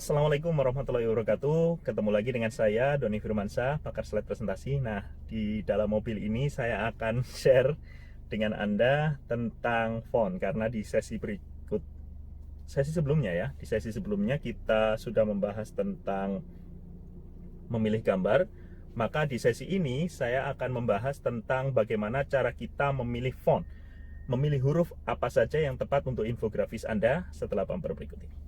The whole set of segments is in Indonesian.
Assalamualaikum warahmatullahi wabarakatuh. Ketemu lagi dengan saya, Doni Firmansyah, pakar slide presentasi. Nah, di dalam mobil ini saya akan share dengan Anda tentang font. Karena di sesi sebelumnya kita sudah membahas tentang memilih gambar. Maka di sesi ini saya akan membahas tentang bagaimana cara kita memilih font, memilih huruf apa saja yang tepat untuk infografis Anda setelah bumper berikut ini.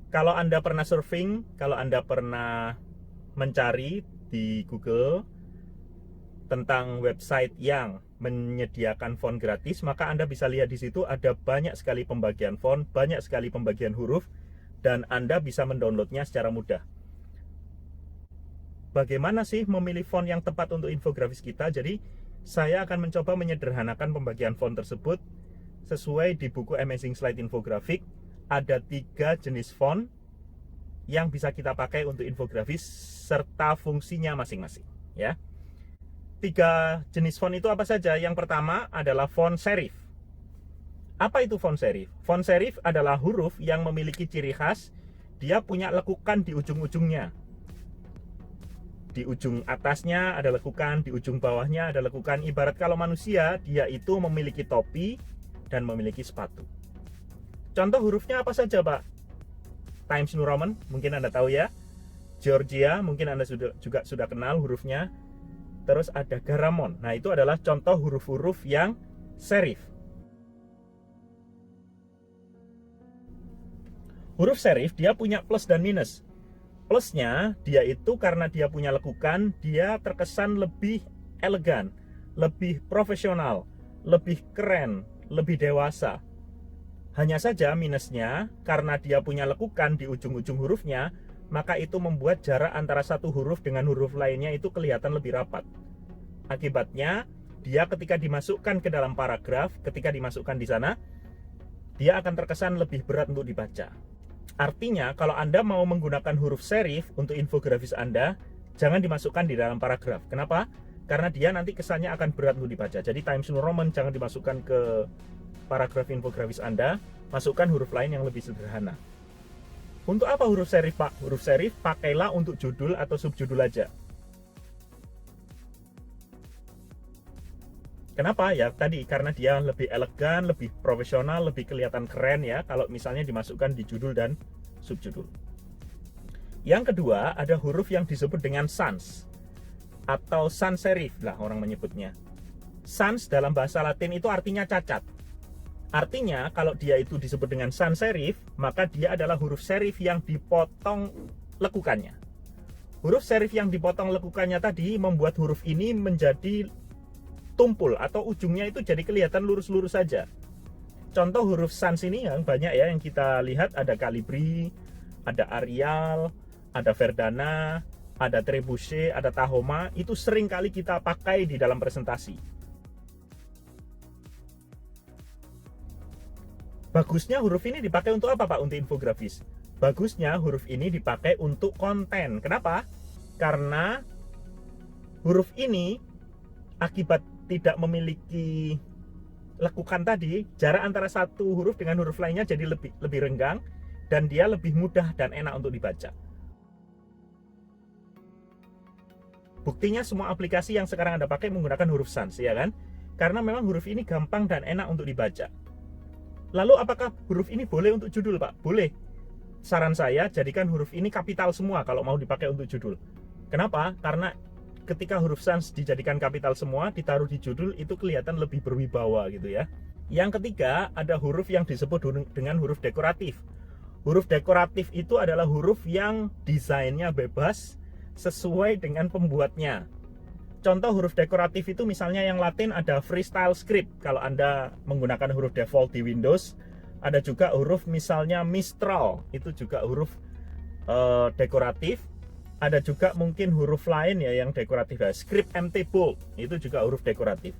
Kalau Anda pernah surfing, kalau Anda pernah mencari di Google tentang website yang menyediakan font gratis, maka Anda bisa lihat di situ ada banyak sekali pembagian font, banyak sekali pembagian huruf, dan Anda bisa mendownloadnya secara mudah. Bagaimana sih memilih font yang tepat untuk infografis kita? Jadi, saya akan mencoba menyederhanakan pembagian font tersebut sesuai di buku Amazing Slide Infographic. Ada 3 jenis font yang bisa kita pakai untuk infografis serta fungsinya masing-masing, ya. 3 jenis font itu apa saja? Yang pertama adalah font serif. Apa itu font serif? Font serif adalah huruf yang memiliki ciri khas, dia punya lekukan di ujung-ujungnya. Di ujung atasnya ada lekukan, di ujung bawahnya ada lekukan. Ibarat kalau manusia, dia itu memiliki topi dan memiliki sepatu. Contoh hurufnya apa saja, Pak? Times New Roman, mungkin Anda tahu ya. Georgia, mungkin Anda juga sudah kenal hurufnya. Terus ada Garamond. Nah, itu adalah contoh huruf-huruf yang serif. Huruf serif dia punya plus dan minus. Plusnya, dia itu karena dia punya lekukan, dia terkesan lebih elegan, lebih profesional, lebih keren, lebih dewasa. Hanya saja minusnya, karena dia punya lekukan di ujung-ujung hurufnya, maka itu membuat jarak antara satu huruf dengan huruf lainnya itu kelihatan lebih rapat. Akibatnya, dia ketika dimasukkan ke dalam paragraf, ketika dimasukkan di sana, dia akan terkesan lebih berat untuk dibaca. Artinya, kalau Anda mau menggunakan huruf serif untuk infografis Anda, jangan dimasukkan di dalam paragraf. Kenapa? Karena dia nanti kesannya akan berat untuk dibaca. Jadi Times New Roman jangan dimasukkan ke paragraf infografis Anda, masukkan huruf lain yang lebih sederhana. Untuk apa huruf serif, Pak? Huruf serif pakailah untuk judul atau subjudul aja. Kenapa? Ya tadi, karena dia lebih elegan, lebih profesional, lebih kelihatan keren ya, kalau misalnya dimasukkan di judul dan subjudul. Yang kedua, ada huruf yang disebut dengan sans atau sans serif lah orang menyebutnya. Sans dalam bahasa Latin itu artinya cacat. Artinya, kalau dia itu disebut dengan sans serif, maka dia adalah huruf serif yang dipotong lekukannya. Huruf serif yang dipotong lekukannya tadi membuat huruf ini menjadi tumpul atau ujungnya itu jadi kelihatan lurus-lurus saja. Contoh huruf sans ini yang banyak ya yang kita lihat, ada Calibri, ada Arial, ada Verdana, ada Trebuchet, ada Tahoma, itu sering kali kita pakai di dalam presentasi. Bagusnya huruf ini dipakai untuk apa, Pak? Untuk infografis. Bagusnya huruf ini dipakai untuk konten. Kenapa? Karena huruf ini akibat tidak memiliki lekukan tadi, jarak antara satu huruf dengan huruf lainnya jadi lebih renggang dan dia lebih mudah dan enak untuk dibaca. Buktinya semua aplikasi yang sekarang Anda pakai menggunakan huruf sans, ya kan? Karena memang huruf ini gampang dan enak untuk dibaca. Lalu apakah huruf ini boleh untuk judul, Pak? Boleh. Saran saya, jadikan huruf ini kapital semua kalau mau dipakai untuk judul. Kenapa? Karena ketika huruf sans dijadikan kapital semua, ditaruh di judul, itu kelihatan lebih berwibawa gitu ya. Yang ketiga, ada huruf yang disebut dengan huruf dekoratif. Huruf dekoratif itu adalah huruf yang desainnya bebas sesuai dengan pembuatnya. Contoh huruf dekoratif itu misalnya yang Latin ada freestyle script kalau Anda menggunakan huruf default di Windows. Ada juga huruf misalnya Mistral, itu juga huruf dekoratif. Ada juga mungkin huruf lain ya yang dekoratif ya, script MT bold, itu juga huruf dekoratif.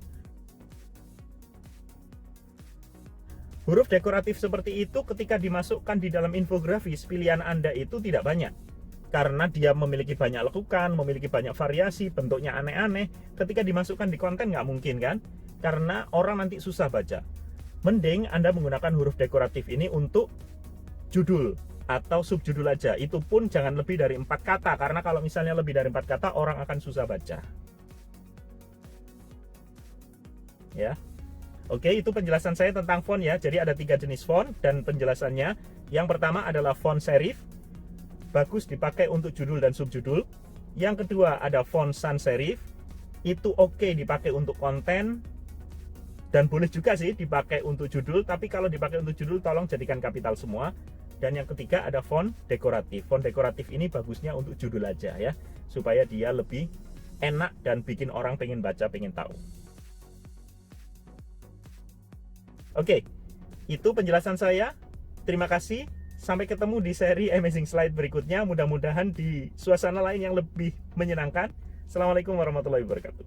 Huruf dekoratif seperti itu ketika dimasukkan di dalam infografis, pilihan Anda itu tidak banyak. Karena dia memiliki banyak lekukan, memiliki banyak variasi, bentuknya aneh-aneh. Ketika dimasukkan di konten nggak mungkin kan? Karena orang nanti susah baca. Mending Anda menggunakan huruf dekoratif ini untuk judul atau subjudul aja. Itu pun jangan lebih dari 4 kata, karena kalau misalnya lebih dari 4 kata, orang akan susah baca. Ya. Oke, itu penjelasan saya tentang font ya. Jadi ada 3 jenis font dan penjelasannya. Yang pertama adalah font serif, bagus dipakai untuk judul dan subjudul. Yang kedua ada font sans serif, itu oke dipakai untuk konten, dan boleh juga sih dipakai untuk judul, tapi kalau dipakai untuk judul tolong jadikan kapital semua. Dan yang ketiga ada font dekoratif. Font dekoratif ini bagusnya untuk judul aja ya, supaya dia lebih enak dan bikin orang pengen baca, pengen tahu. Oke, itu penjelasan saya. Terima kasih. Sampai ketemu di seri Amazing Slide berikutnya. Mudah-mudahan di suasana lain yang lebih menyenangkan. Assalamualaikum warahmatullahi wabarakatuh.